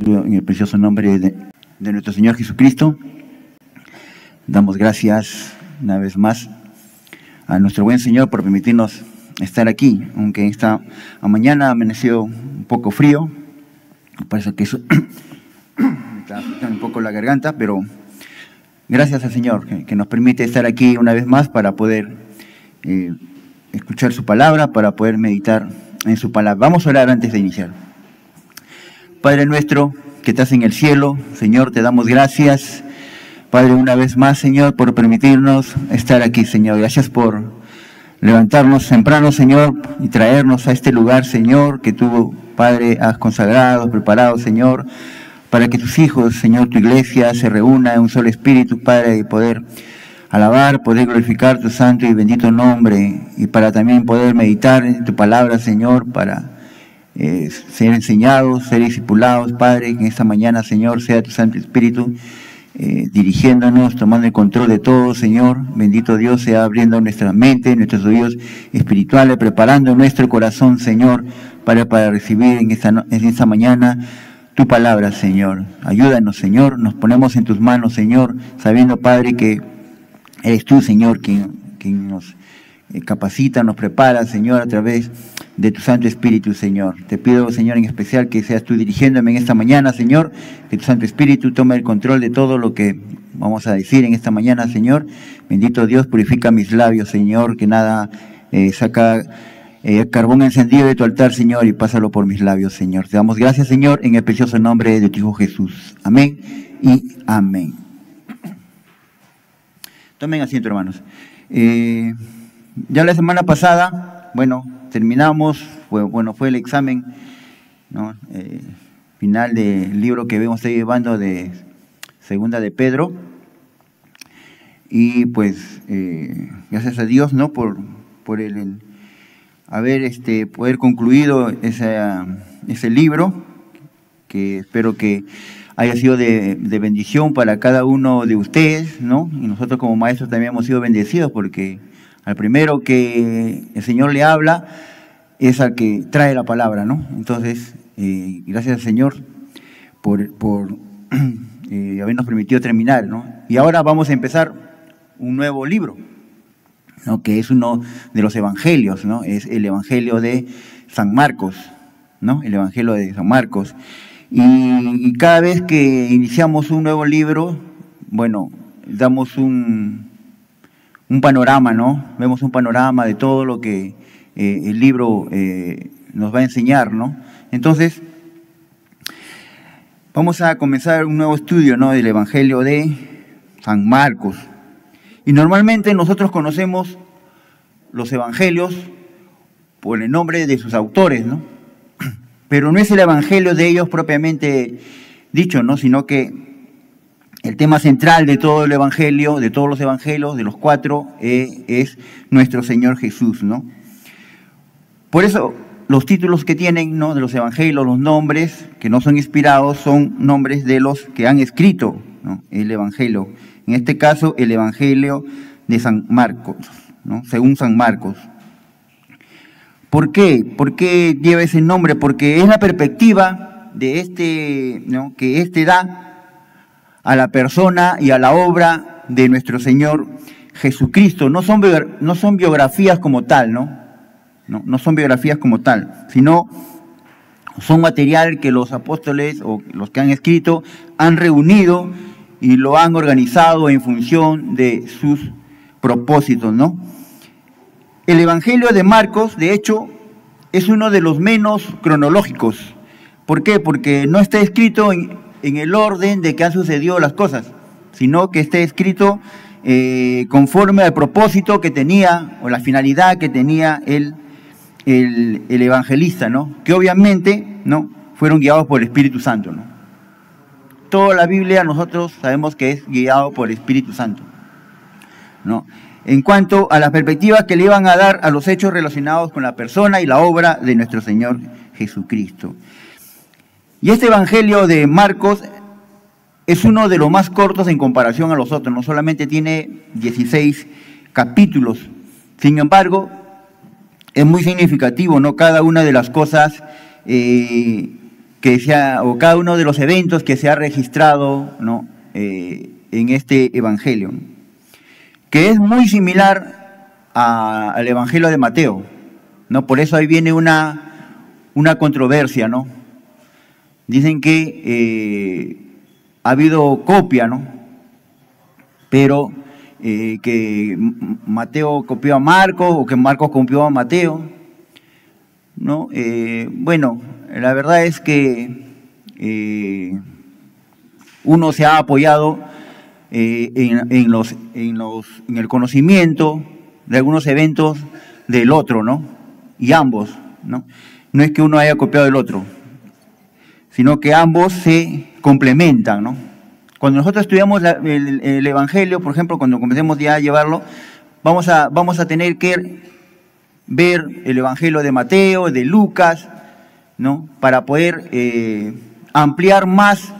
En el precioso nombre de nuestro Señor Jesucristo, damos gracias una vez más a nuestro buen Señor por permitirnos estar aquí, aunque esta mañana amaneció un poco frío, parece que eso me está afectando un poco la garganta, pero gracias al Señor que nos permite estar aquí una vez más para poder escuchar su palabra, para poder meditar en su palabra. Vamos a orar antes de iniciar. Padre nuestro que estás en el cielo, Señor, te damos gracias, Padre, una vez más, Señor, por permitirnos estar aquí, Señor. Gracias por levantarnos temprano, Señor, y traernos a este lugar, Señor, que tú, Padre, has consagrado, preparado, Señor, para que tus hijos, Señor, tu iglesia, se reúna en un solo espíritu, Padre, y poder alabar, poder glorificar tu santo y bendito nombre, y para también poder meditar en tu palabra, Señor, para ser enseñados, ser discipulados, Padre, que en esta mañana, Señor, sea tu Santo Espíritu dirigiéndonos, tomando el control de todo, Señor. Bendito Dios, sea abriendo nuestra mente, nuestros oídos espirituales, preparando nuestro corazón, Señor, para recibir en esta mañana tu palabra, Señor. Ayúdanos, Señor, nos ponemos en tus manos, Señor, sabiendo, Padre, que eres tú, Señor, quien nos capacita, nos prepara, Señor, a través de tu Santo Espíritu, Señor. Te pido, Señor, en especial que seas tú dirigiéndome en esta mañana, Señor, que tu Santo Espíritu tome el control de todo lo que vamos a decir en esta mañana, Señor. Bendito Dios, purifica mis labios, Señor, que nada saca carbón encendido de tu altar, Señor, y pásalo por mis labios, Señor. Te damos gracias, Señor, en el precioso nombre de tu Hijo Jesús. Amén y amén. Tomen asiento, hermanos. Ya la semana pasada, terminamos, fue el examen, ¿no? Final del libro que vemos ahí llevando de Segunda de Pedro, y pues gracias a Dios, ¿no? por el haber poder concluido ese libro, que espero que haya sido de bendición para cada uno de ustedes, ¿no? Y nosotros como maestros también hemos sido bendecidos, porque al primero que el Señor le habla es al que trae la palabra, ¿no? Entonces, gracias al Señor por habernos permitido terminar, ¿no? Y ahora vamos a empezar un nuevo libro, ¿no? Que es uno de los evangelios, ¿no? Es el Evangelio de San Marcos, ¿no? El Evangelio de San Marcos. Y cada vez que iniciamos un nuevo libro, damos un panorama, ¿no? Vemos un panorama de todo lo que el libro nos va a enseñar, ¿no? Entonces, vamos a comenzar un nuevo estudio, ¿no? Del Evangelio de San Marcos. Y normalmente nosotros conocemos los evangelios por el nombre de sus autores, ¿no? Pero no es el evangelio de ellos propiamente dicho, ¿no? Sino que el tema central de todo el evangelio, de todos los evangelios, de los 4, es nuestro Señor Jesús, ¿no? Por eso los títulos que tienen, ¿no? De los evangelios, los nombres que no son inspirados, son nombres de los que han escrito, ¿no? El evangelio. En este caso, el Evangelio de San Marcos, ¿no? Según San Marcos. ¿Por qué? ¿Por qué lleva ese nombre? Porque es la perspectiva de ¿no? Que da a la persona y a la obra de nuestro Señor Jesucristo. No son biografías como tal, ¿no? No son biografías como tal, sino son material que los apóstoles o los que han escrito han reunido y lo han organizado en función de sus propósitos, ¿no? El Evangelio de Marcos, de hecho, es uno de los menos cronológicos. ¿Por qué? Porque no está escrito en el orden de que han sucedido las cosas, sino que está escrito conforme al propósito que tenía, o la finalidad que tenía el evangelista, ¿no? Que obviamente, ¿no? Fueron guiados por el Espíritu Santo, ¿no? Toda la Biblia nosotros sabemos que es guiado por el Espíritu Santo, ¿no? En cuanto a las perspectivas que le iban a dar a los hechos relacionados con la persona y la obra de nuestro Señor Jesucristo. Y este Evangelio de Marcos es uno de los más cortos en comparación a los otros, no solamente tiene 16 capítulos, sin embargo, es muy significativo, ¿no? Cada una de las cosas que o cada uno de los eventos que se ha registrado, ¿no? En este evangelio, que es muy similar al evangelio de Mateo, ¿no? Por eso ahí viene una controversia, ¿no? Dicen que ha habido copia, ¿no? Pero que Mateo copió a Marcos o que Marcos copió a Mateo, ¿no? Bueno, la verdad es que uno se ha apoyado en el conocimiento de algunos eventos del otro, ¿no? Y ambos, ¿no? No es que uno haya copiado del otro, sino que ambos se complementan, ¿no? Cuando nosotros estudiamos el Evangelio, por ejemplo, cuando comencemos ya a llevarlo, vamos a tener que ver el Evangelio de Mateo, de Lucas, ¿no? Para poder ampliar más,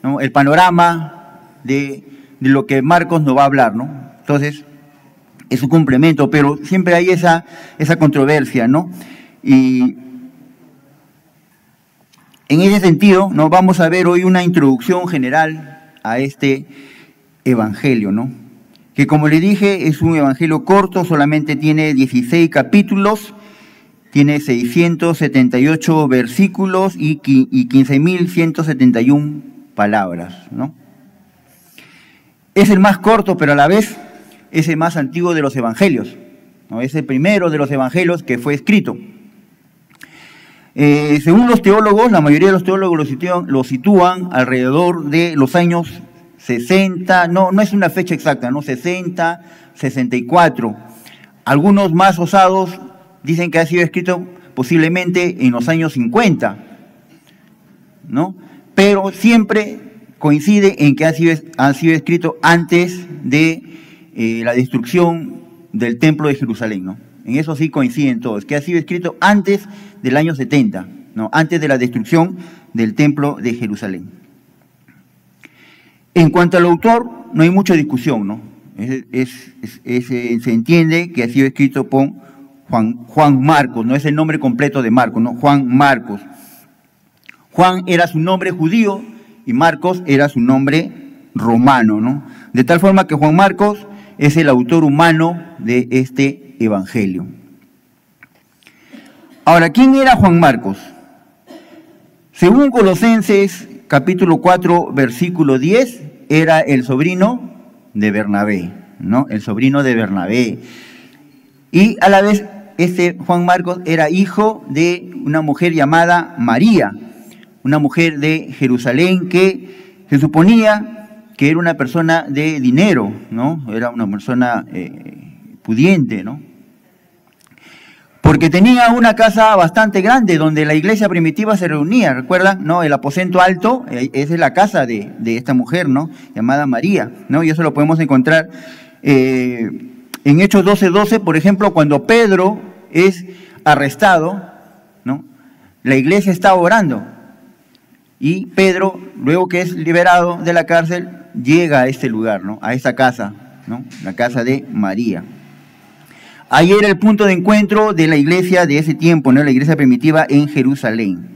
¿no? El panorama de lo que Marcos nos va a hablar, ¿no? Entonces, es un complemento, pero siempre hay esa controversia, ¿no? Y en ese sentido, ¿no? Vamos a ver hoy una introducción general a este evangelio, ¿no? Que como le dije, es un evangelio corto, solamente tiene 16 capítulos, tiene 678 versículos y 15.171 palabras, ¿no? Es el más corto, pero a la vez es el más antiguo de los evangelios, ¿no? Es el primero de los evangelios que fue escrito. Según los teólogos, la mayoría de los teólogos lo sitúan alrededor de los años 60, no es una fecha exacta, ¿no? 60, 64. Algunos más osados dicen que ha sido escrito posiblemente en los años 50, ¿no? Pero siempre coincide en que ha sido escrito antes de la destrucción del templo de Jerusalén, ¿no? En eso sí coinciden todos, que ha sido escrito antes del año 70, ¿no? Antes de la destrucción del templo de Jerusalén. En cuanto al autor, no hay mucha discusión, ¿no? Se entiende que ha sido escrito por Juan Marcos, no es el nombre completo de Marcos, ¿no? Juan Marcos. Juan era su nombre judío y Marcos era su nombre romano, ¿no? De tal forma que Juan Marcos es el autor humano de este evangelio. Ahora, ¿quién era Juan Marcos? Según Colosenses capítulo 4, versículo 10, era el sobrino de Bernabé, ¿no? El sobrino de Bernabé. Y a la vez, este Juan Marcos era hijo de una mujer llamada María, una mujer de Jerusalén que se suponía que era una persona de dinero, ¿no? Era una persona pudiente, ¿no? Porque tenía una casa bastante grande donde la iglesia primitiva se reunía, ¿recuerdan? ¿No? El aposento alto, esa es la casa de esta mujer, ¿no? Llamada María, ¿no? Y eso lo podemos encontrar en Hechos 12:12, por ejemplo, cuando Pedro es arrestado, ¿no? La iglesia está orando y Pedro, luego que es liberado de la cárcel, llega a este lugar, ¿no? A esta casa, ¿no? La casa de María. Ahí era el punto de encuentro de la iglesia de ese tiempo, ¿no? La iglesia primitiva en Jerusalén.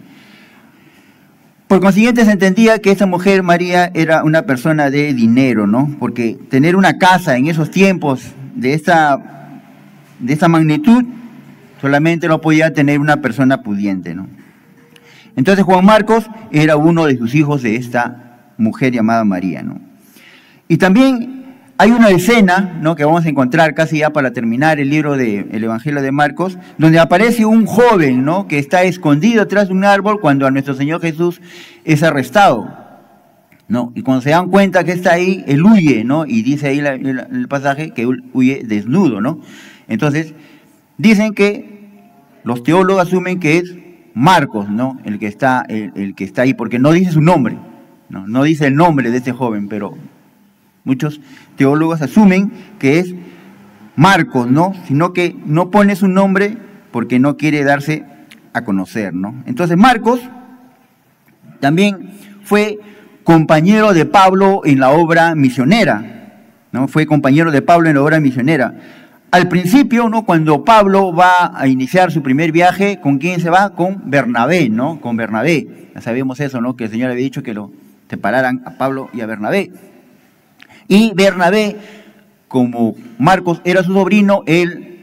Por consiguiente se entendía que esta mujer María era una persona de dinero, ¿no? Porque tener una casa en esos tiempos de esta magnitud solamente lo podía tener una persona pudiente, ¿no? Entonces Juan Marcos era uno de sus hijos de esta mujer llamada María, ¿no? Y también hay una escena, ¿no? Que vamos a encontrar casi ya para terminar el libro del Evangelio de Marcos, donde aparece un joven, ¿no? Que está escondido tras un árbol cuando a nuestro Señor Jesús es arrestado, ¿no? Y cuando se dan cuenta que está ahí, él huye, ¿no? Y dice ahí el pasaje que él huye desnudo, ¿no? Entonces, dicen que los teólogos asumen que es Marcos, ¿no? El que está ahí, porque no dice su nombre, ¿no? No dice el nombre de este joven, pero muchos teólogos asumen que es Marcos, ¿no? Sino que no pone su nombre porque no quiere darse a conocer, ¿no? Entonces Marcos también fue compañero de Pablo en la obra misionera, ¿no? Fue compañero de Pablo en la obra misionera. al principio, ¿no? Cuando Pablo va a iniciar su primer viaje, ¿con quién se va? Con Bernabé, ¿no? Con Bernabé. Ya sabemos eso, ¿no? Que el Señor había dicho que lo separaran a Pablo y a Bernabé. Y Bernabé, como Marcos era su sobrino, él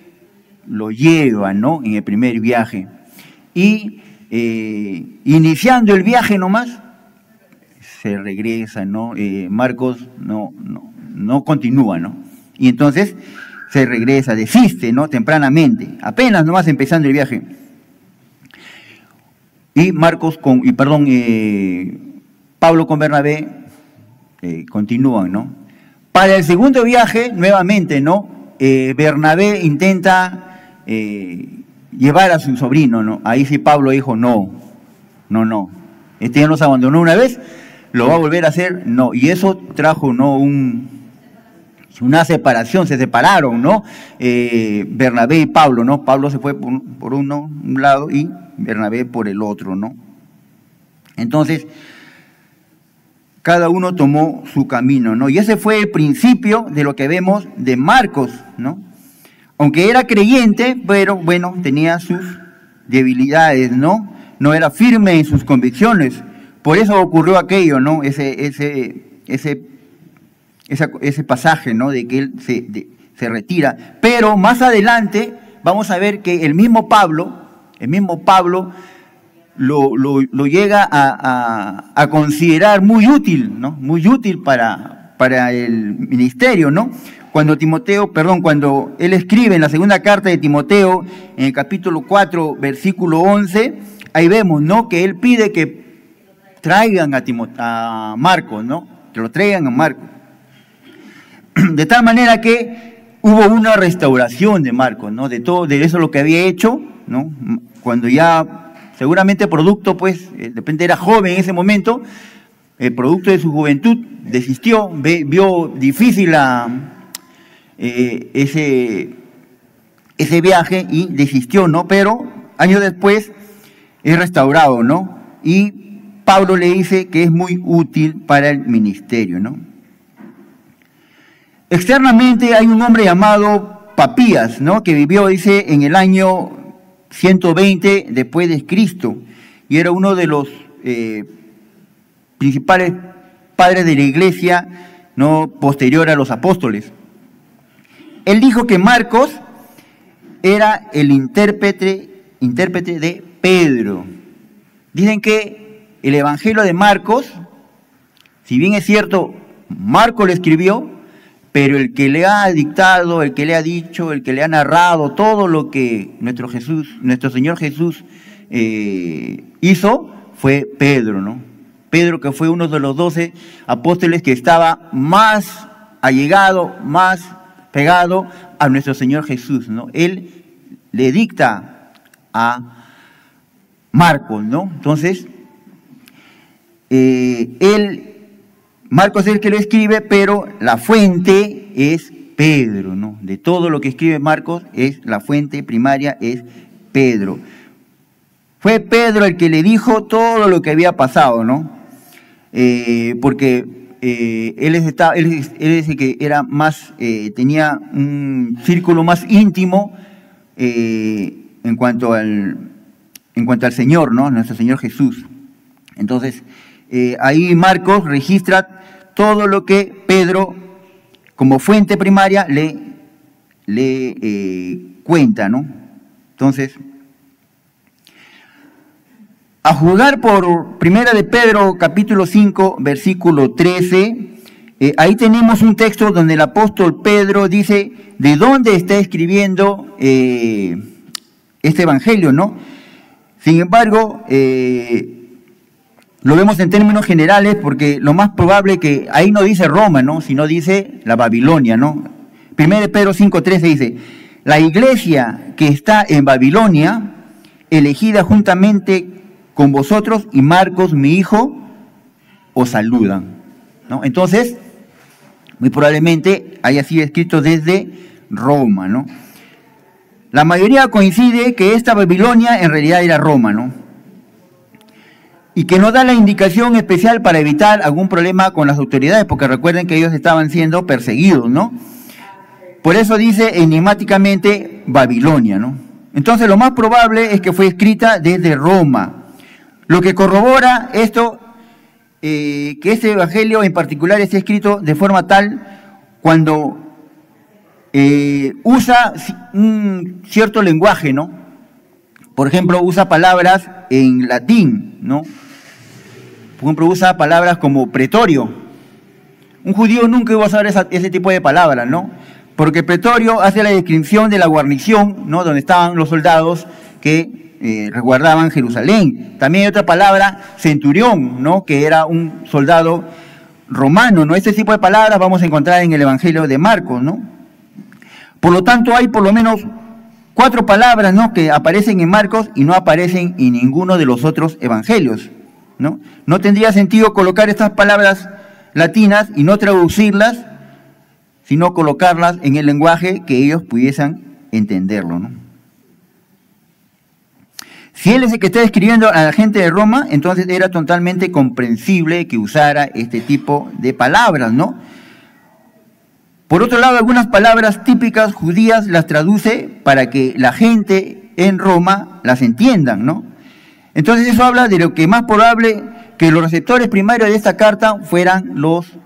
lo lleva, ¿no? En el primer viaje. Y iniciando el viaje nomás, se regresa, ¿no? Marcos no continúa, ¿no? Y entonces se regresa, desiste, ¿no? Tempranamente, apenas nomás empezando el viaje. Y Pablo con Bernabé continúan, ¿no? Para el segundo viaje, nuevamente, ¿no? Bernabé intenta llevar a su sobrino, ¿no? Ahí sí Pablo dijo, no. Este ya nos abandonó una vez, lo va a volver a hacer, no. Y eso trajo, ¿no? Una separación, se separaron, ¿no? Bernabé y Pablo, ¿no? Pablo se fue por un lado y Bernabé por el otro, ¿no? Entonces, cada uno tomó su camino, ¿no? Y ese fue el principio de lo que vemos de Marcos, ¿no? Aunque era creyente, pero bueno, tenía sus debilidades, ¿no? No era firme en sus convicciones. Por eso ocurrió aquello, ¿no? Ese pasaje, ¿no? De que él se retira. Pero más adelante vamos a ver que el mismo Pablo lo llega a considerar muy útil, ¿no? Muy útil para el ministerio, ¿no? Cuando él escribe en la segunda carta de Timoteo, en el capítulo 4, versículo 11, ahí vemos, ¿no? Que él pide que traigan a Marcos, ¿no? Que lo traigan a Marcos. De tal manera que hubo una restauración de Marcos, ¿no? De eso lo que había hecho, ¿no? Cuando ya, seguramente producto, pues, de repente era joven en ese momento, el producto de su juventud, desistió, vio difícil ese viaje y desistió, ¿no? Pero años después es restaurado, ¿no? Y Pablo le dice que es muy útil para el ministerio, ¿no? Externamente hay un hombre llamado Papías, ¿no? Que vivió, dice, en el año 120 después de Cristo, y era uno de los principales padres de la iglesia, ¿no? Posterior a los apóstoles. Él dijo que Marcos era el intérprete de Pedro. Dicen que el Evangelio de Marcos, si bien es cierto, Marcos lo escribió, pero el que le ha dictado, el que le ha dicho, el que le ha narrado todo lo que nuestro Señor Jesús hizo, fue Pedro, ¿no? Pedro, que fue uno de los 12 apóstoles que estaba más allegado, más pegado a nuestro Señor Jesús, ¿no? Él le dicta a Marcos, ¿no? Entonces, Marcos es el que lo escribe, pero la fuente es Pedro, ¿no? De todo lo que escribe Marcos, la fuente primaria es Pedro. Fue Pedro el que le dijo todo lo que había pasado, ¿no? Porque él es el que era más, tenía un círculo más íntimo en cuanto al Señor, ¿no? Nuestro Señor Jesús. Entonces, ahí Marcos registra todo lo que Pedro, como fuente primaria, le cuenta, ¿no? Entonces, a juzgar por Primera de Pedro, capítulo 5, versículo 13, ahí tenemos un texto donde el apóstol Pedro dice de dónde está escribiendo este evangelio, ¿no? Sin embargo, lo vemos en términos generales porque lo más probable que ahí no dice Roma, ¿no? Sino dice la Babilonia, ¿no? 1 Pedro 5:13 dice, la iglesia que está en Babilonia, elegida juntamente con vosotros y Marcos, mi hijo, os saludan, ¿no? Entonces, muy probablemente haya sido escrito desde Roma, ¿no? La mayoría coincide que esta Babilonia en realidad era Roma, ¿no? Y que no da la indicación especial para evitar algún problema con las autoridades, porque recuerden que ellos estaban siendo perseguidos, ¿no? Por eso dice enigmáticamente Babilonia, ¿no? Entonces lo más probable es que fue escrita desde Roma. Lo que corrobora esto, que este evangelio en particular está escrito de forma tal cuando usa un cierto lenguaje, ¿no? Por ejemplo, usa palabras en latín, ¿no? Por ejemplo, usa palabras como pretorio. Un judío nunca iba a usar ese tipo de palabras, ¿no? Porque pretorio hace la descripción de la guarnición, ¿no? Donde estaban los soldados que resguardaban Jerusalén. También hay otra palabra, centurión, ¿no? Que era un soldado romano, ¿no? Este tipo de palabras vamos a encontrar en el Evangelio de Marcos, ¿no? Por lo tanto, hay por lo menos 4 palabras, ¿no? Que aparecen en Marcos y no aparecen en ninguno de los otros evangelios, ¿no? No tendría sentido colocar estas palabras latinas y no traducirlas, sino colocarlas en el lenguaje que ellos pudiesen entenderlo, ¿no? Si él es el que está escribiendo a la gente de Roma, entonces era totalmente comprensible que usara este tipo de palabras, ¿no? Por otro lado, algunas palabras típicas judías las traduce para que la gente en Roma las entiendan, ¿no? Entonces eso habla de lo que más probable que los receptores primarios de esta carta fueran los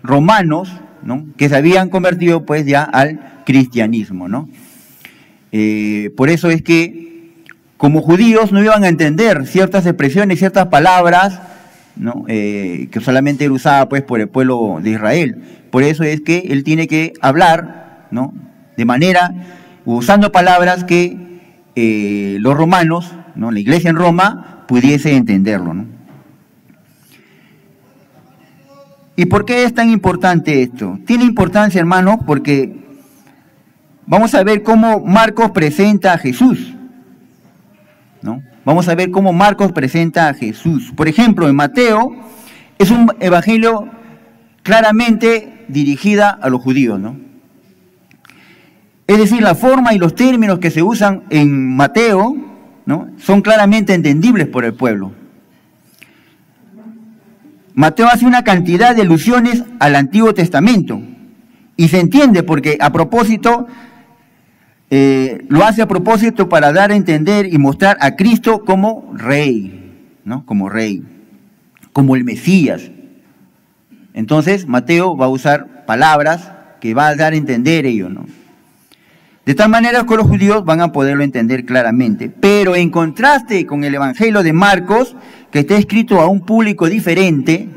romanos, ¿no? Que se habían convertido pues ya al cristianismo, ¿no? Por eso es que como judíos no iban a entender ciertas expresiones, ciertas palabras, ¿no? Que solamente era usada pues por el pueblo de Israel. Por eso es que él tiene que hablar, ¿no? De manera, usando palabras que los romanos, ¿no? La iglesia en Roma pudiese entenderlo, ¿no? ¿Y por qué es tan importante esto? Tiene importancia, hermano, porque vamos a ver cómo Marcos presenta a Jesús, ¿no? Vamos a ver cómo Marcos presenta a Jesús. Por ejemplo, en Mateo es un evangelio claramente dirigida a los judíos, ¿no? Es decir, la forma y los términos que se usan en Mateo, ¿no? Son claramente entendibles por el pueblo. Mateo hace una cantidad de alusiones al Antiguo Testamento y se entiende porque a propósito, lo hace a propósito para dar a entender y mostrar a Cristo como rey, ¿no? Como rey, como el Mesías. Entonces Mateo va a usar palabras que va a dar a entender ello, ¿no? De tal manera que los judíos van a poderlo entender claramente. Pero en contraste con el Evangelio de Marcos, que está escrito a un público diferente,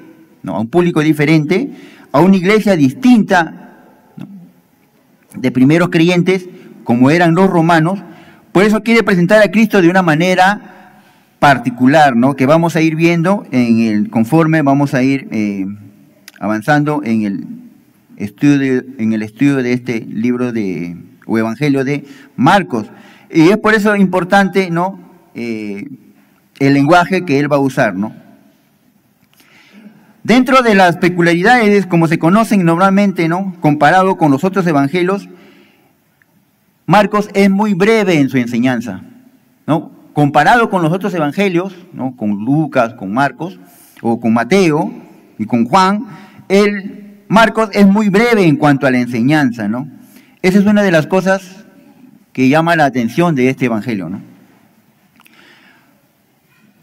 ¿no? A un público diferente, a una iglesia distinta, ¿no? De primeros creyentes, como eran los romanos, por eso quiere presentar a Cristo de una manera particular, ¿no? Que vamos a ir viendo conforme vamos a ir avanzando en el estudio de este libro o Evangelio de Marcos. Y es por eso importante, ¿no? El lenguaje que él va a usar, ¿no? Dentro de las peculiaridades, como se conocen normalmente, ¿no? Comparado con los otros evangelios, Marcos es muy breve en su enseñanza, ¿no? Comparado con los otros evangelios, ¿no? Con Lucas, con Marcos, o con Mateo y con Juan, Marcos es muy breve en cuanto a la enseñanza, ¿no? Esa es una de las cosas que llama la atención de este evangelio, ¿no?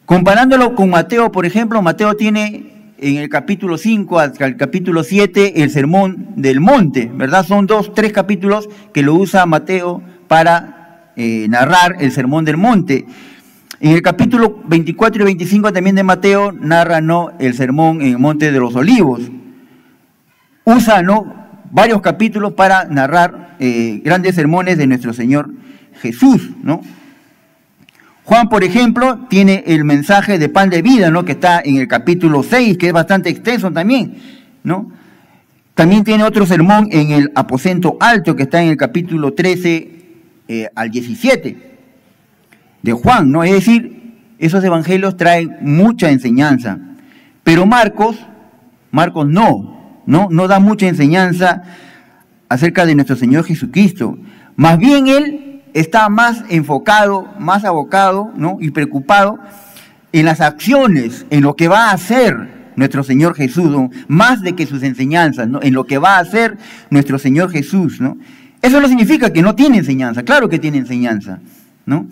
Comparándolo con Mateo, por ejemplo, Mateo tiene en el capítulo 5 hasta el capítulo 7 el Sermón del Monte, ¿verdad? Son 3 capítulos que lo usa Mateo para narrar el Sermón del Monte. En el capítulo 24 y 25 también de Mateo narra, ¿no? El sermón en el Monte de los Olivos. Usa, ¿no? Varios capítulos para narrar grandes sermones de nuestro Señor Jesús, ¿no? Juan, por ejemplo, tiene el mensaje de pan de vida, ¿no? Que está en el capítulo 6, que es bastante extenso también, ¿no? También tiene otro sermón en el aposento alto, que está en el capítulo 13 al 17 de Juan, ¿no? Es decir, esos evangelios traen mucha enseñanza, pero Marcos no da mucha enseñanza acerca de nuestro Señor Jesucristo. Más bien él está más enfocado, más abocado, ¿no? Y preocupado en las acciones, en lo que va a hacer nuestro Señor Jesús, ¿no? Más de que sus enseñanzas, ¿no? En lo que va a hacer nuestro Señor Jesús, ¿no? Eso no significa que no tiene enseñanza, claro que tiene enseñanza, ¿no?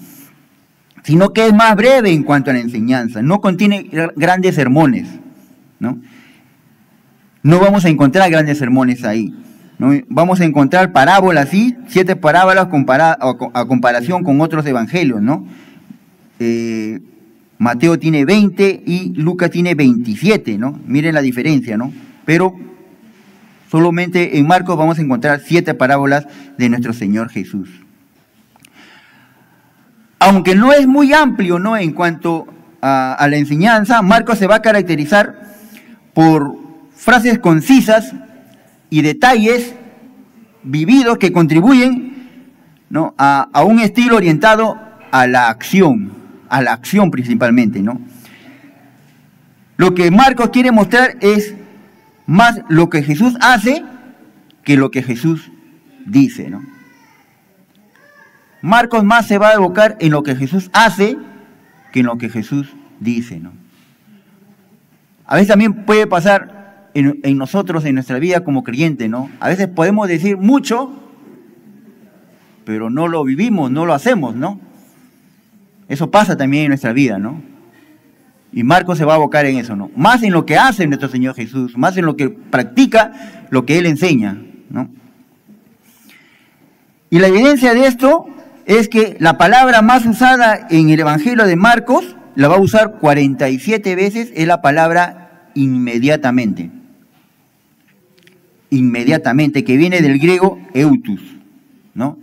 Sino que es más breve en cuanto a la enseñanza, no contiene grandes sermones, ¿no? No vamos a encontrar grandes sermones ahí, ¿no? Vamos a encontrar parábolas, sí, 7 parábolas a comparación con otros evangelios, ¿no? Mateo tiene 20 y Lucas tiene 27, ¿no? Miren la diferencia, ¿no? Pero solamente en Marcos vamos a encontrar 7 parábolas de nuestro Señor Jesús. Aunque no es muy amplio, ¿no?, en cuanto a la enseñanza, Marcos se va a caracterizar por frases concisas y detalles vividos que contribuyen, ¿no?, a un estilo orientado a la acción principalmente, ¿no? Lo que Marcos quiere mostrar es más lo que Jesús hace que lo que Jesús dice, ¿no? Marcos más se va a evocar en lo que Jesús hace que en lo que Jesús dice, ¿no? A veces también puede pasar en nosotros, en nuestra vida como creyente, ¿no? A veces podemos decir mucho, pero no lo vivimos, no lo hacemos, ¿no? Eso pasa también en nuestra vida, ¿no? Y Marcos se va a abocar en eso, ¿no? Más en lo que hace nuestro Señor Jesús, más en lo que practica, lo que Él enseña, ¿no? Y la evidencia de esto es que la palabra más usada en el Evangelio de Marcos, la va a usar 47 veces, es la palabra inmediatamente. Inmediatamente, que viene del griego eutus, ¿no?,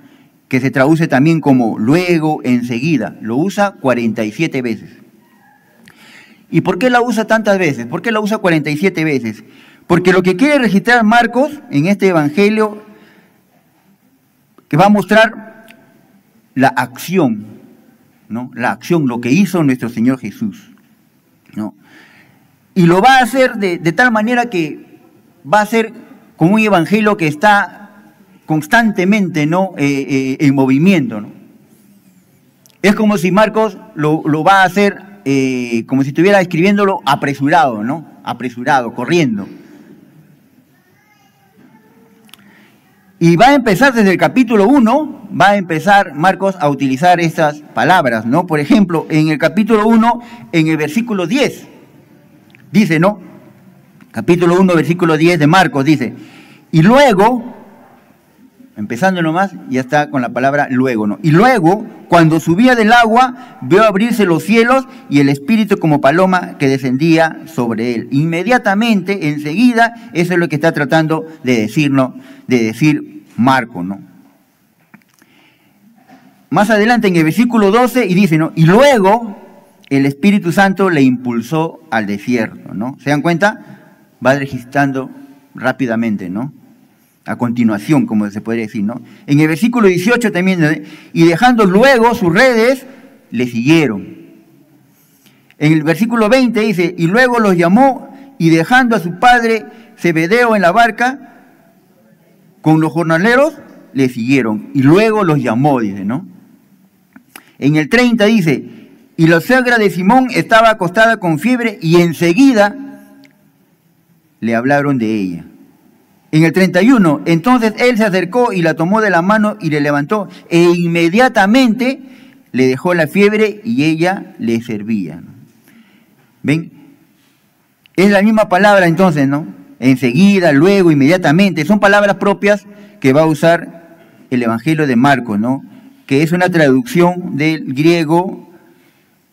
que se traduce también como luego, enseguida. Lo usa 47 veces. ¿Y por qué la usa tantas veces? ¿Por qué la usa 47 veces? Porque lo que quiere registrar Marcos en este Evangelio, que va a mostrar la acción, ¿no? La acción, lo que hizo nuestro Señor Jesús, ¿no? Y lo va a hacer de tal manera que va a ser como un evangelio que está constantemente, ¿no?, en movimiento, ¿no? Es como si Marcos lo va a hacer como si estuviera escribiéndolo apresurado, ¿no? Apresurado, corriendo. Y va a empezar desde el capítulo 1, va a empezar Marcos a utilizar estas palabras, ¿no? Por ejemplo, en el capítulo 1, en el versículo 10, dice, ¿no? Capítulo 1, versículo 10 de Marcos, dice, y luego, empezando nomás, ya está con la palabra luego, ¿no? Y luego, cuando subía del agua, vio abrirse los cielos y el Espíritu como paloma que descendía sobre él. Inmediatamente, enseguida, eso es lo que está tratando de decirnos, de decir Marcos, ¿no? Más adelante en el versículo 12 y dice, ¿no? Y luego el Espíritu Santo le impulsó al desierto, ¿no? ¿Se dan cuenta? Va registrando rápidamente, ¿no? A continuación, como se podría decir, ¿no? En el versículo 18 también, ¿no? Y dejando luego sus redes, le siguieron. En el versículo 20 dice, y luego los llamó y dejando a su padre Zebedeo en la barca, con los jornaleros, le siguieron. Y luego los llamó, dice, ¿no? En el 30 dice, y la suegra de Simón estaba acostada con fiebre y enseguida le hablaron de ella. En el 31, entonces él se acercó y la tomó de la mano y le levantó, e inmediatamente le dejó la fiebre y ella le servía, ¿no? ¿Ven? Es la misma palabra entonces, ¿no? Enseguida, luego, inmediatamente, son palabras propias que va a usar el Evangelio de Marcos, ¿no? Que es una traducción del griego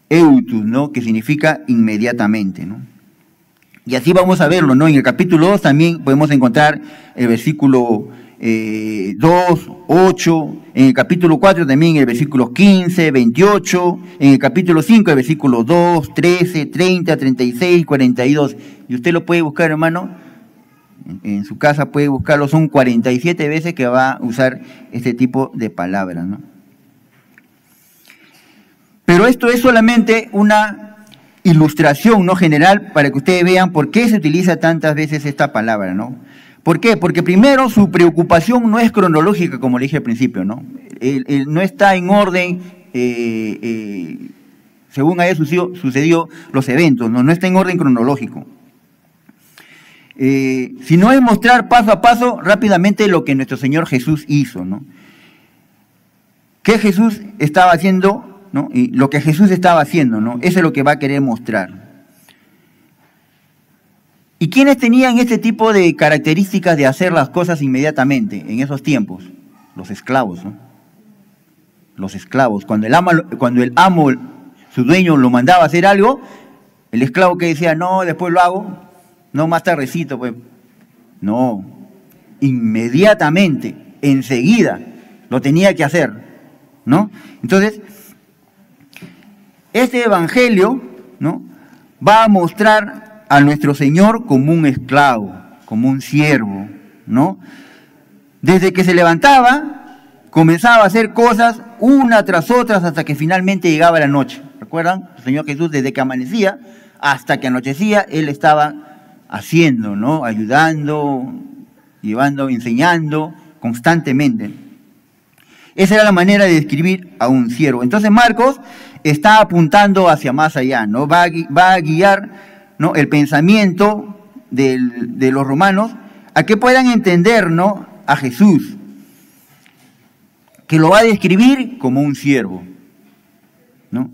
eutus, ¿no? Que significa inmediatamente, ¿no? Y así vamos a verlo, ¿no? En el capítulo 2 también podemos encontrar el versículo 2, 8, en el capítulo 4 también el versículo 15, 28, en el capítulo 5 el versículo 2, 13, 30, 36, 42. Y usted lo puede buscar, hermano, en su casa puede buscarlo, son 47 veces que va a usar este tipo de palabras, ¿no? Pero esto es solamente una ilustración, ¿no?, general, para que ustedes vean por qué se utiliza tantas veces esta palabra, ¿no? ¿Por qué? Porque primero su preocupación no es cronológica, como le dije al principio, ¿no? Él no está en orden según haya sucedido los eventos, ¿no? No está en orden cronológico. sino es mostrar paso a paso rápidamente lo que nuestro Señor Jesús hizo, ¿no? ¿Qué Jesús estaba haciendo, ¿no? Y lo que Jesús estaba haciendo, ¿no? Eso es lo que va a querer mostrar. ¿Y quiénes tenían este tipo de características de hacer las cosas inmediatamente en esos tiempos? Los esclavos, ¿no? Los esclavos. Cuando el amo, su dueño, lo mandaba a hacer algo, el esclavo que decía, no, después lo hago, no, más tardecito, pues. No, inmediatamente, enseguida, lo tenía que hacer, ¿no? Entonces, este evangelio, ¿no?, va a mostrar a nuestro Señor como un esclavo, como un siervo, ¿no? Desde que se levantaba, comenzaba a hacer cosas una tras otras hasta que finalmente llegaba la noche. ¿Recuerdan? El Señor Jesús, desde que amanecía hasta que anochecía, Él estaba haciendo, ¿no? Ayudando, llevando, enseñando constantemente. Esa era la manera de describir a un siervo. Entonces Marcos está apuntando hacia más allá, ¿no? Va a guiar, ¿no?, el pensamiento de los romanos a que puedan entender, ¿no?, a Jesús, que lo va a describir como un siervo, ¿no?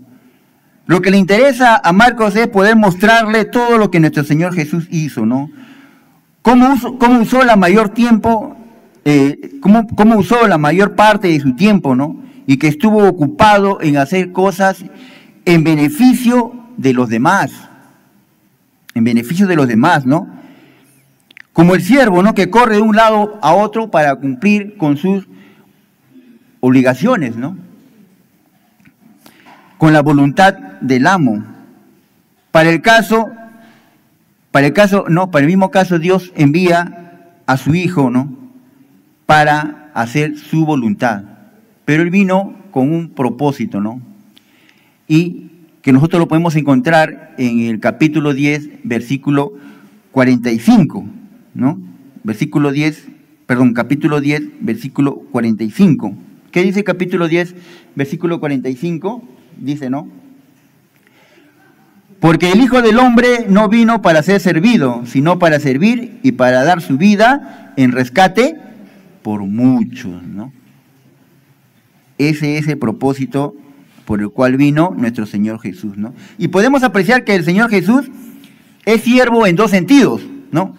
Lo que le interesa a Marcos es poder mostrarle todo lo que nuestro Señor Jesús hizo, ¿no? Cómo usó la mayor tiempo, cómo usó la mayor parte de su tiempo, ¿no? Y que estuvo ocupado en hacer cosas en beneficio de los demás, ¿no? Como el siervo, ¿no?, que corre de un lado a otro para cumplir con sus obligaciones, ¿no?, con la voluntad del amo. Para el mismo caso, Dios envía a su Hijo, ¿no?, para hacer su voluntad. Pero Él vino con un propósito, ¿no? Y que nosotros lo podemos encontrar en el capítulo 10, versículo 45, ¿no? Capítulo 10, versículo 45. ¿Qué dice capítulo 10, versículo 45? Dice, ¿no? Porque el Hijo del Hombre no vino para ser servido, sino para servir y para dar su vida en rescate por muchos, ¿no? Ese es el propósito por el cual vino nuestro Señor Jesús, ¿no? Y podemos apreciar que el Señor Jesús es siervo en dos sentidos, ¿no?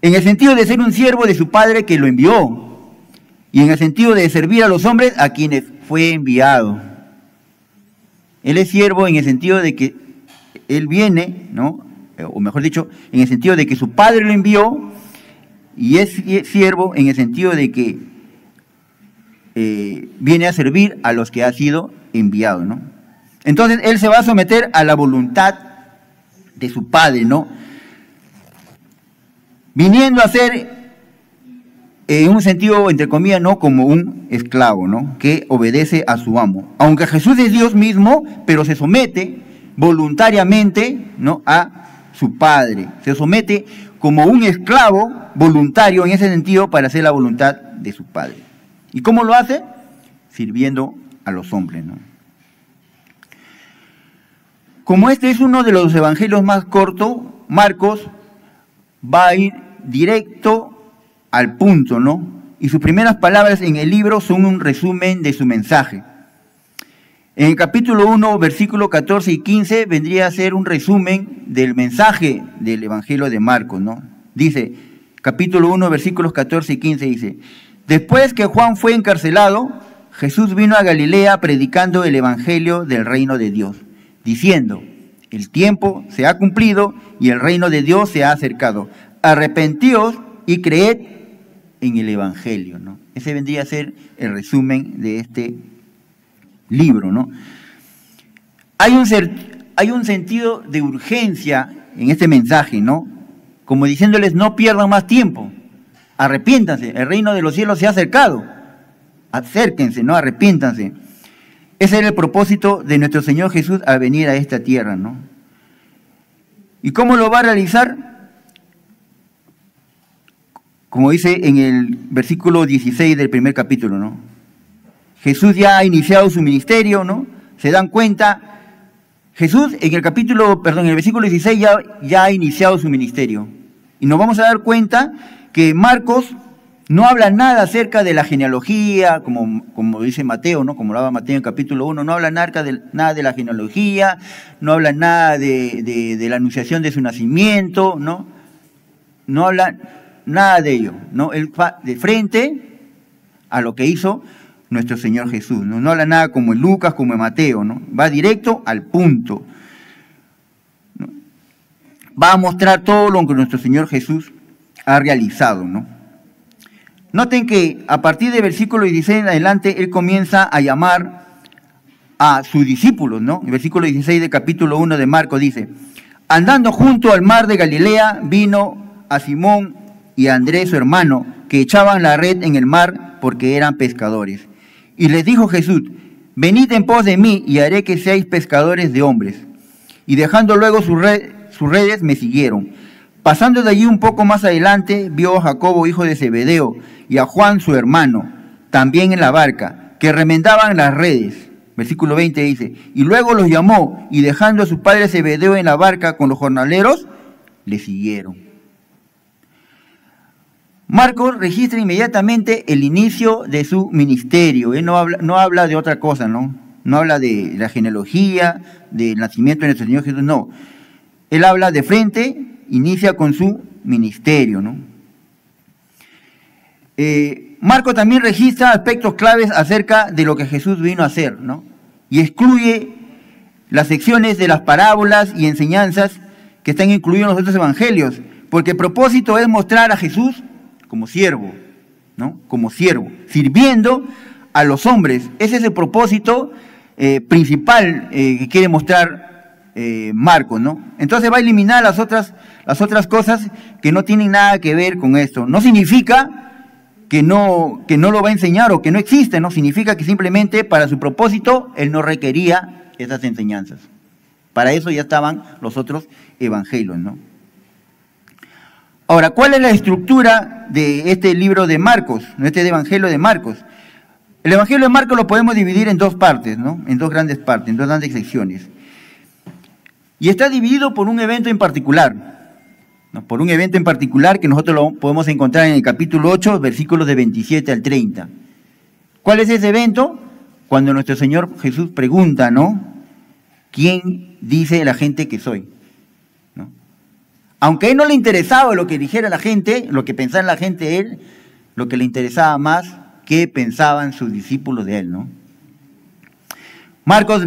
En el sentido de ser un siervo de su Padre que lo envió, y en el sentido de servir a los hombres a quienes fue enviado. Él es siervo en el sentido de que Él viene, ¿no?, o mejor dicho, en el sentido de que su Padre lo envió, y es siervo en el sentido de que viene a servir a los que ha sido enviado, ¿no? Entonces Él se va a someter a la voluntad de su Padre, ¿no?, viniendo a ser, en un sentido, entre comillas, no como un esclavo, ¿no?, que obedece a su amo. Aunque Jesús es Dios mismo, pero se somete voluntariamente, ¿no?, a su Padre. Se somete como un esclavo voluntario en ese sentido para hacer la voluntad de su Padre. ¿Y cómo lo hace? Sirviendo a los hombres, ¿no? Como este es uno de los evangelios más cortos, Marcos va a ir directo al punto, ¿no? Y sus primeras palabras en el libro son un resumen de su mensaje. En el capítulo 1, versículos 14 y 15, vendría a ser un resumen del mensaje del evangelio de Marcos, ¿no? Dice, capítulo 1, versículos 14 y 15, dice: después que Juan fue encarcelado, Jesús vino a Galilea predicando el evangelio del reino de Dios, diciendo: el tiempo se ha cumplido y el reino de Dios se ha acercado. Arrepentíos y creed en el evangelio, ¿no? Ese vendría a ser el resumen de este libro, ¿no? Hay un sentido de urgencia en este mensaje, ¿no? Como diciéndoles, no pierdan más tiempo, arrepiéntanse, el reino de los cielos se ha acercado, acérquense, ¿no? Arrepiéntanse. Ese era el propósito de nuestro Señor Jesús al venir a esta tierra, ¿no? ¿Y cómo lo va a realizar? Como dice en el versículo 16 del primer capítulo, ¿no? Jesús ya ha iniciado su ministerio, ¿no? Se dan cuenta, Jesús en el versículo 16 ya ha iniciado su ministerio. Y nos vamos a dar cuenta que Marcos no habla nada acerca de la genealogía, como dice Mateo, ¿no? Como hablaba Mateo en capítulo 1, no habla nada de la genealogía, no habla nada de la anunciación de su nacimiento, ¿no? No habla nada de ello, ¿no? Él va de frente a lo que hizo nuestro Señor Jesús, ¿no? No habla nada como en Lucas, como en Mateo, ¿no? Va directo al punto, ¿no? Va a mostrar todo lo que nuestro Señor Jesús ha realizado, ¿no? Noten que a partir del versículo 16 en adelante, Él comienza a llamar a sus discípulos, ¿no? El versículo 16 del capítulo 1 de Marcos dice: andando junto al mar de Galilea, vino a Simón y a Andrés su hermano, que echaban la red en el mar porque eran pescadores. Y les dijo Jesús: venid en pos de mí y haré que seáis pescadores de hombres. Y dejando luego sus redes me siguieron. Pasando de allí un poco más adelante, vio a Jacobo, hijo de Zebedeo, y a Juan su hermano, también en la barca, que remendaban las redes. Versículo 20 dice: y luego los llamó, y dejando a su padre Zebedeo en la barca con los jornaleros, le siguieron. Marcos registra inmediatamente el inicio de su ministerio. Él no habla de otra cosa, ¿no? No habla de la genealogía, del nacimiento de nuestro Señor Jesús, no. Él habla de frente, inicia con su ministerio, ¿no? Marcos también registra aspectos claves acerca de lo que Jesús vino a hacer, ¿no? Y excluye las secciones de las parábolas y enseñanzas que están incluidas en los otros evangelios, porque el propósito es mostrar a Jesús como siervo, ¿no? Como siervo, sirviendo a los hombres. Ese es el propósito principal que quiere mostrar Marcos, ¿no? Entonces va a eliminar las otras cosas que no tienen nada que ver con esto. No significa que no lo va a enseñar o que no existe, ¿no? Significa que simplemente para su propósito Él no requería esas enseñanzas. Para eso ya estaban los otros evangelios, ¿no? Ahora, ¿cuál es la estructura de este libro de Marcos, de este evangelio de Marcos? El evangelio de Marcos lo podemos dividir en dos partes, ¿no? En dos grandes partes, en dos grandes secciones. Y está dividido por un evento en particular, ¿no? Por un evento en particular que nosotros lo podemos encontrar en el capítulo 8, versículos de 27 al 30. ¿Cuál es ese evento? Cuando nuestro Señor Jesús pregunta, ¿no? ¿Quién dice la gente que soy? ¿No? Aunque a Él no le interesaba lo que dijera la gente, lo que pensara la gente de Él, lo que le interesaba más, qué pensaban sus discípulos de Él, ¿no? Marcos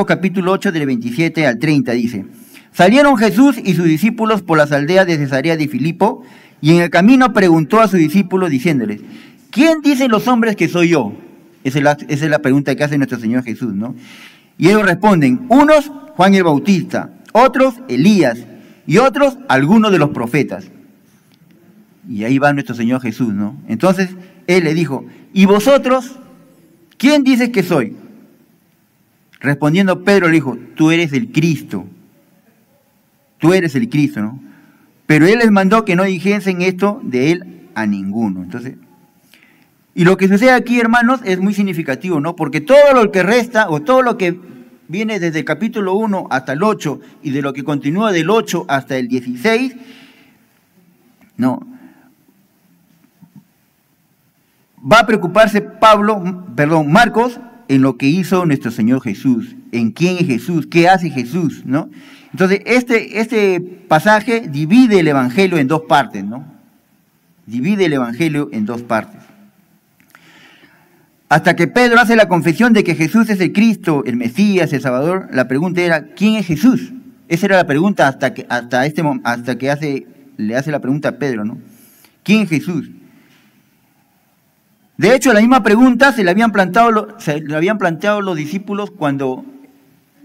capítulo 8, del 27 al 30 dice: salieron Jesús y sus discípulos por las aldeas de Cesarea de Filipo, y en el camino preguntó a sus discípulos diciéndoles: ¿quién dicen los hombres que soy yo? Esa es la pregunta que hace nuestro Señor Jesús, ¿no? Y ellos responden: unos, Juan el Bautista, otros, Elías, y otros, algunos de los profetas. Y ahí va nuestro Señor Jesús, ¿no? Entonces, Él le dijo: ¿y vosotros? ¿Quién dices que soy? Respondiendo Pedro le dijo: tú eres el Cristo. Tú eres el Cristo, ¿no? Pero Él les mandó que no dijesen esto de Él a ninguno. Entonces, y lo que sucede aquí, hermanos, es muy significativo, ¿no? Porque todo lo que resta, o todo lo que viene desde el capítulo 1 hasta el 8, y de lo que continúa del 8 hasta el 16, no, va a preocuparse Marcos en lo que hizo nuestro Señor Jesús, en quién es Jesús, qué hace Jesús, ¿no? Entonces, este pasaje divide el Evangelio en dos partes, ¿no? Divide el Evangelio en dos partes. Hasta que Pedro hace la confesión de que Jesús es el Cristo, el Mesías, el Salvador, la pregunta era: ¿quién es Jesús? Esa era la pregunta hasta que le hace la pregunta a Pedro, ¿no? ¿Quién es Jesús? De hecho, la misma pregunta se le habían planteado los discípulos cuando,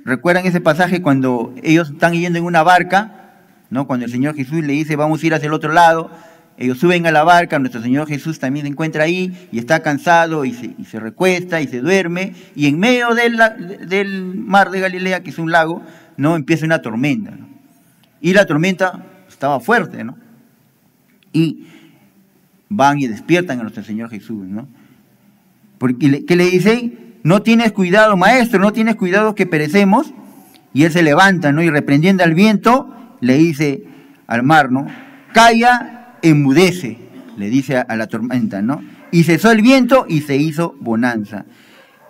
¿recuerdan ese pasaje cuando ellos están yendo en una barca, ¿no? Cuando el Señor Jesús le dice: vamos a ir hacia el otro lado. Ellos suben a la barca, nuestro Señor Jesús también se encuentra ahí y está cansado y se recuesta y se duerme, y en medio del mar de Galilea, que es un lago, ¿no? Empieza una tormenta, ¿no? Y la tormenta estaba fuerte, ¿no? Y van y despiertan a nuestro Señor Jesús, ¿no? Porque ¿qué le dicen? No tienes cuidado, maestro, no tienes cuidado que perecemos. Y Él se levanta, ¿no? Y reprendiendo al viento, le dice al mar, ¿no? calla, enmudece, le dice a la tormenta, ¿no? Y cesó el viento y se hizo bonanza.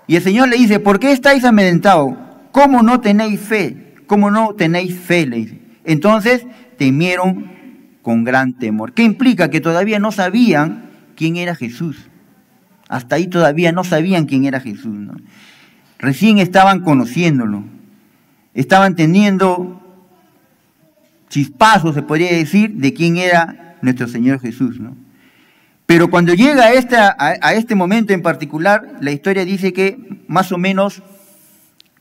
Y el Señor le dice, ¿por qué estáis amedrentados? ¿Cómo no tenéis fe? ¿Cómo no tenéis fe? Le dice. Entonces temieron con gran temor. ¿Qué implica? Que todavía no sabían quién era Jesús. Hasta ahí todavía no sabían quién era Jesús, ¿no? Recién estaban conociéndolo. Estaban teniendo chispazos, se podría decir, de quién era nuestro Señor Jesús, ¿no? Pero cuando llega a este momento en particular, la historia dice que más o menos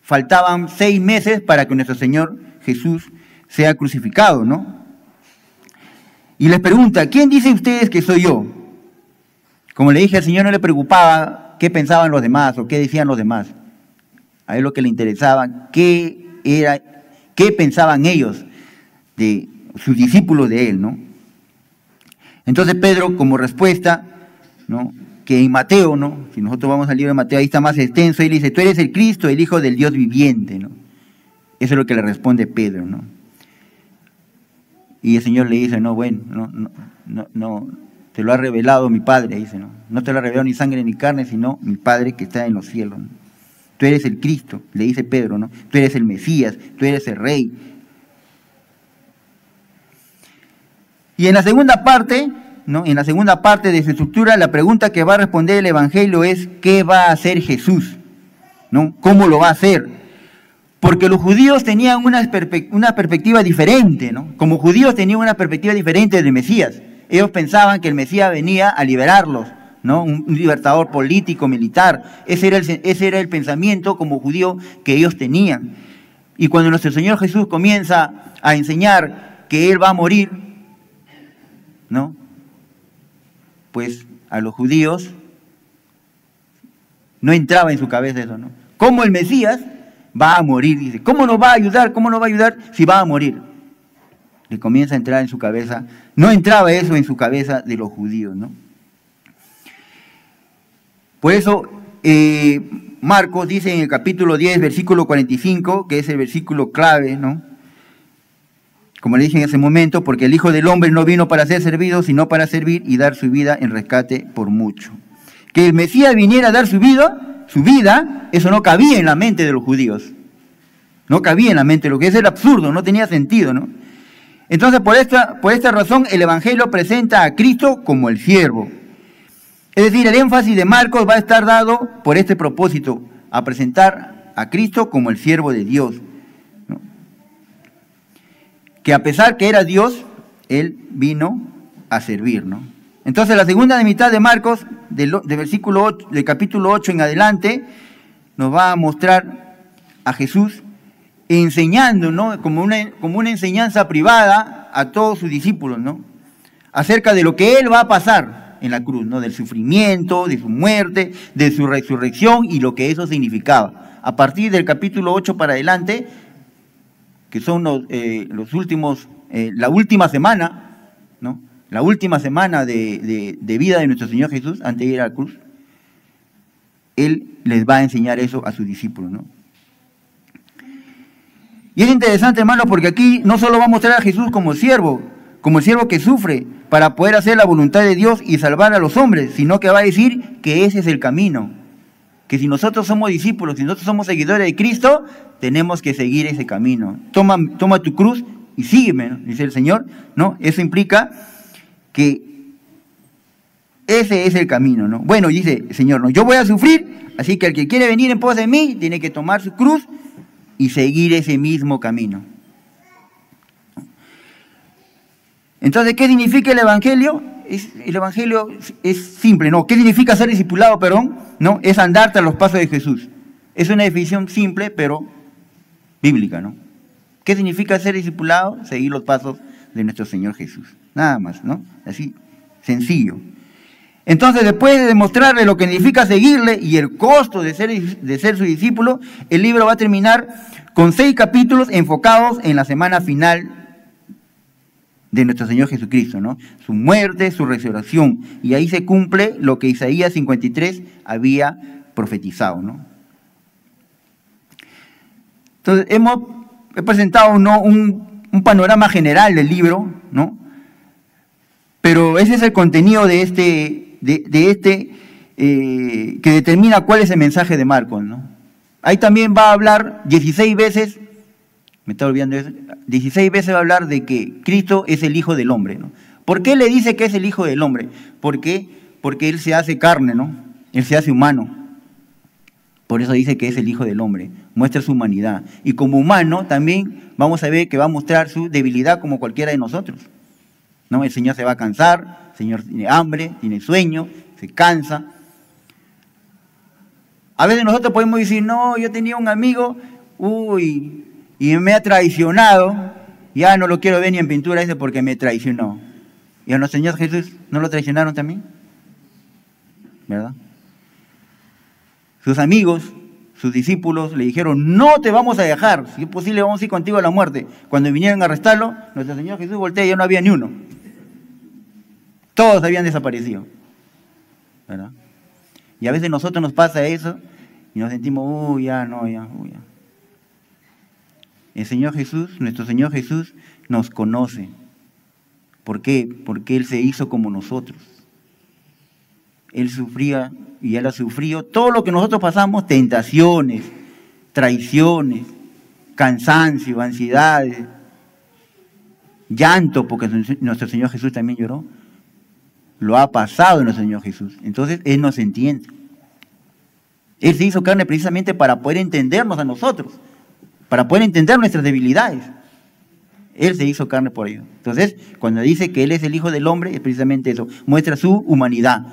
faltaban 6 meses para que nuestro Señor Jesús sea crucificado, ¿no? Y les pregunta, ¿quién dicen ustedes que soy yo? Como le dije, al Señor no le preocupaba qué pensaban los demás o qué decían los demás. A él lo que le interesaba, qué pensaban ellos de sus discípulos de él, ¿no? Entonces Pedro, como respuesta, ¿no?, que en Mateo, ¿no?, si nosotros vamos al libro de Mateo, ahí está más extenso, él dice, tú eres el Cristo, el Hijo del Dios viviente, ¿no? Eso es lo que le responde Pedro, ¿no? Y el Señor le dice, no, bueno, no, te lo ha revelado mi Padre, dice, ¿no? No te lo ha revelado ni sangre ni carne, sino mi Padre que está en los cielos, ¿no? Tú eres el Cristo, le dice Pedro, ¿no? Tú eres el Mesías, tú eres el Rey. Y en la segunda parte, ¿no?, en la segunda parte de su estructura, la pregunta que va a responder el Evangelio es, ¿qué va a hacer Jesús? ¿No? ¿Cómo lo va a hacer? Porque los judíos tenían una perspectiva diferente, ¿no? Como judíos tenían una perspectiva diferente del Mesías. Ellos pensaban que el Mesías venía a liberarlos, ¿no? Un libertador político, militar. Ese era el pensamiento como judío que ellos tenían. Y cuando nuestro Señor Jesús comienza a enseñar que Él va a morir, ¿no?, pues a los judíos no entraba en su cabeza eso, ¿no? ¿Cómo el Mesías va a morir? Dice, ¿cómo nos va a ayudar? ¿Cómo nos va a ayudar si va a morir? Le comienza a entrar en su cabeza. No entraba eso en su cabeza de los judíos, ¿no? Por eso Marcos dice en el capítulo 10, versículo 45, que es el versículo clave, ¿no? Como le dije en ese momento, porque el Hijo del Hombre no vino para ser servido, sino para servir y dar su vida en rescate por mucho. Que el Mesías viniera a dar su vida, eso no cabía en la mente de los judíos. No cabía en la mente, lo que es el absurdo, no tenía sentido, ¿no? Entonces, por esta razón, el Evangelio presenta a Cristo como el siervo. Es decir, el énfasis de Marcos va a estar dado por este propósito, a presentar a Cristo como el siervo de Dios, ¿no? Que a pesar que era Dios, Él vino a servir, ¿no? Entonces, la segunda mitad de Marcos, del capítulo 8 en adelante, nos va a mostrar a Jesús enseñando, ¿no?, como una enseñanza privada a todos sus discípulos, ¿no?, acerca de lo que Él va a pasar en la cruz, ¿no?, del sufrimiento, de su muerte, de su resurrección y lo que eso significaba. A partir del capítulo 8 para adelante, que son los últimos, la última semana, ¿no?, la última semana de vida de nuestro Señor Jesús, antes de ir a la cruz, Él les va a enseñar eso a sus discípulos, ¿no? Y es interesante, hermanos, porque aquí no solo va a mostrar a Jesús como el siervo que sufre para poder hacer la voluntad de Dios y salvar a los hombres, sino que va a decir que ese es el camino. Que si nosotros somos discípulos, si nosotros somos seguidores de Cristo, tenemos que seguir ese camino. Toma tu cruz y sígueme, ¿no?, dice el Señor, ¿no? Eso implica que ese es el camino, ¿no? Bueno, dice el Señor, ¿no?, yo voy a sufrir, así que el que quiere venir en pos de mí, tiene que tomar su cruz y seguir ese mismo camino. Entonces, ¿qué significa el Evangelio? El Evangelio es simple, ¿no? ¿Qué significa ser discipulado, ¿no? Es andar tras los pasos de Jesús. Es una definición simple, pero bíblica, ¿no? ¿Qué significa ser discipulado? Seguir los pasos de nuestro Señor Jesús. Nada más, ¿no? Así, sencillo. Entonces, después de demostrarle lo que significa seguirle y el costo de ser su discípulo, el libro va a terminar con 6 capítulos enfocados en la semana final de nuestro Señor Jesucristo, ¿no? Su muerte, su resurrección. Y ahí se cumple lo que Isaías 53 había profetizado, ¿no? Entonces, he presentado, ¿no?, un panorama general del libro, ¿no? Pero ese es el contenido de que determina cuál es el mensaje de Marcos, ¿no? Ahí también va a hablar 16 veces, me está olvidando eso, 16 veces va a hablar de que Cristo es el Hijo del Hombre, ¿no? ¿Por qué le dice que es el Hijo del Hombre? ¿Por qué? Porque Él se hace carne, ¿no? Él se hace humano. Por eso dice que es el Hijo del Hombre, muestra su humanidad. Y como humano también vamos a ver que va a mostrar su debilidad como cualquiera de nosotros, ¿no? El Señor se va a cansar, el Señor tiene hambre, tiene sueño, se cansa. A veces nosotros podemos decir, no, yo tenía un amigo, y me ha traicionado, ya no lo quiero ver ni en pintura ese porque me traicionó. ¿Y a nuestro Señor Jesús no lo traicionaron también? ¿Verdad? Sus amigos, sus discípulos le dijeron, no te vamos a dejar, si es posible vamos a ir contigo a la muerte. Cuando vinieron a arrestarlo, nuestro Señor Jesús voltea y ya no había ni uno. Todos habían desaparecido, ¿verdad? Y a veces a nosotros nos pasa eso y nos sentimos, ya. El Señor Jesús, nuestro Señor Jesús, nos conoce. ¿Por qué? Porque Él se hizo como nosotros. Él sufría y Él ha sufrido todo lo que nosotros pasamos, tentaciones, traiciones, cansancio, ansiedades, llanto, porque nuestro Señor Jesús también lloró. Lo ha pasado nuestro Señor Jesús. Entonces Él nos entiende. Él se hizo carne precisamente para poder entendernos a nosotros, para poder entender nuestras debilidades. Él se hizo carne por ello. Entonces, cuando dice que Él es el Hijo del Hombre, es precisamente eso, muestra su humanidad,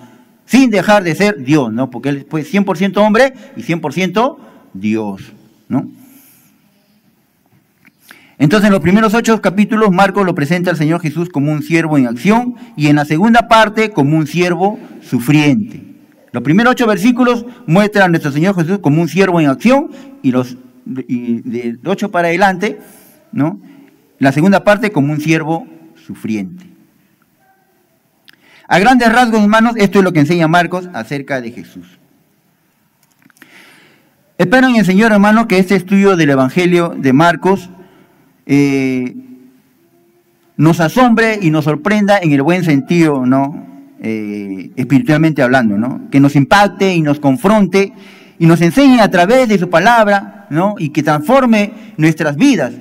sin dejar de ser Dios, ¿no? Porque Él fue 100% hombre y 100% Dios, ¿no? Entonces, en los primeros 8 capítulos, Marcos lo presenta al Señor Jesús como un siervo en acción y en la segunda parte como un siervo sufriente. Los primeros 8 versículos muestran a nuestro Señor Jesús como un siervo en acción y de 8 para adelante, ¿no? La segunda parte como un siervo sufriente. A grandes rasgos, hermanos, esto es lo que enseña Marcos acerca de Jesús. Espero en el Señor, hermano, que este estudio del Evangelio de Marcos nos asombre y nos sorprenda en el buen sentido, ¿no? Espiritualmente hablando, ¿no? Que nos impacte y nos confronte y nos enseñe a través de su palabra, ¿no? Y que transforme nuestras vidas.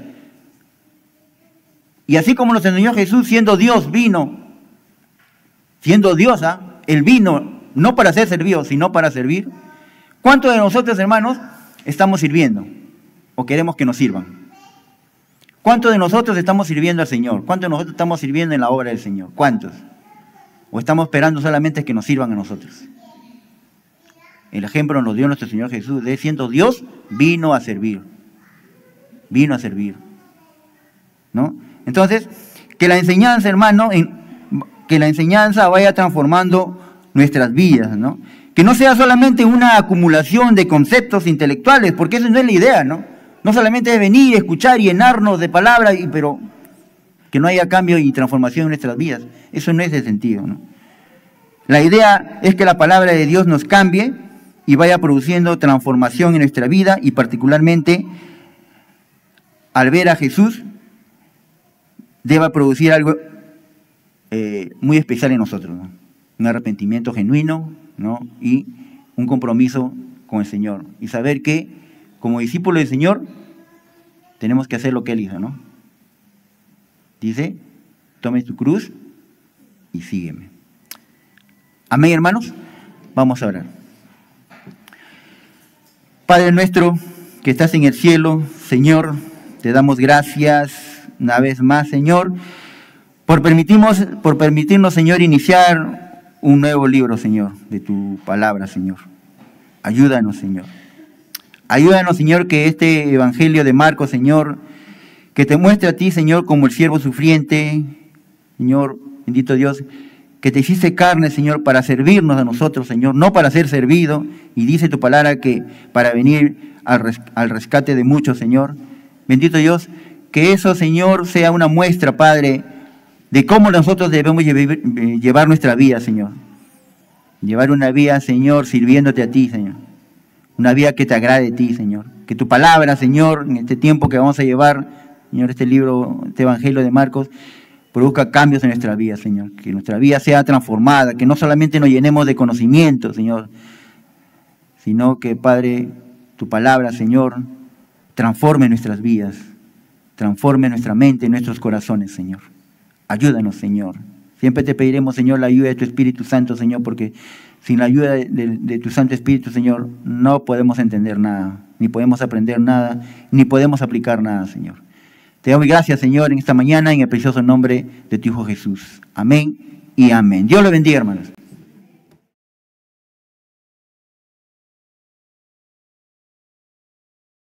Y así como nos enseñó Jesús, siendo Dios, vino, siendo Diosa, Él vino no para ser servido, sino para servir. ¿Cuántos de nosotros, hermanos, estamos sirviendo o queremos que nos sirvan? ¿Cuántos de nosotros estamos sirviendo al Señor? ¿Cuántos de nosotros estamos sirviendo en la obra del Señor? ¿Cuántos? ¿O estamos esperando solamente que nos sirvan a nosotros? El ejemplo nos dio nuestro Señor Jesús, de siendo Dios, vino a servir. Vino a servir, ¿no? Entonces, que la enseñanza, hermano, que la enseñanza vaya transformando nuestras vidas, ¿no? Que no sea solamente una acumulación de conceptos intelectuales, porque esa no es la idea, ¿no? No solamente es venir, escuchar y llenarnos de palabras, pero que no haya cambio y transformación en nuestras vidas. Eso no es el sentido, ¿no? La idea es que la palabra de Dios nos cambie y vaya produciendo transformación en nuestra vida y particularmente al ver a Jesús deba producir algo muy especial en nosotros, ¿no? Un arrepentimiento genuino, ¿no? Y un compromiso con el Señor. Y saber que, como discípulos del Señor, tenemos que hacer lo que Él hizo, ¿no? Dice, tome tu cruz y sígueme. Amén, hermanos. Vamos a orar. Padre nuestro, que estás en el cielo, Señor, te damos gracias una vez más, Señor, por permitirnos, Señor, iniciar un nuevo libro, Señor, de tu palabra, Señor. Ayúdanos, Señor. Ayúdanos, Señor, que este evangelio de Marcos, Señor, que te muestre a ti, Señor, como el siervo sufriente, Señor, bendito Dios, que te hiciste carne, Señor, para servirnos a nosotros, Señor, no para ser servido. Y dice tu palabra que para venir al rescate de muchos, Señor. Bendito Dios, que eso, Señor, sea una muestra, Padre, de cómo nosotros debemos llevar nuestra vida, Señor. Llevar una vida, Señor, sirviéndote a ti, Señor. Una vida que te agrade a ti, Señor. Que tu palabra, Señor, en este tiempo que vamos a llevar, Señor, este libro, este evangelio de Marcos, produzca cambios en nuestra vida, Señor. Que nuestra vida sea transformada, que no solamente nos llenemos de conocimiento, Señor, sino que, Padre, tu palabra, Señor, transforme nuestras vidas, transforme nuestra mente y nuestros corazones, Señor. Ayúdanos, Señor. Siempre te pediremos, Señor, la ayuda de tu Espíritu Santo, Señor, porque sin la ayuda de tu Santo Espíritu, Señor, no podemos entender nada, ni podemos aprender nada, ni podemos aplicar nada, Señor. Te doy gracias, Señor, en esta mañana, en el precioso nombre de tu Hijo Jesús. Amén y amén. Dios lo bendiga, hermanos.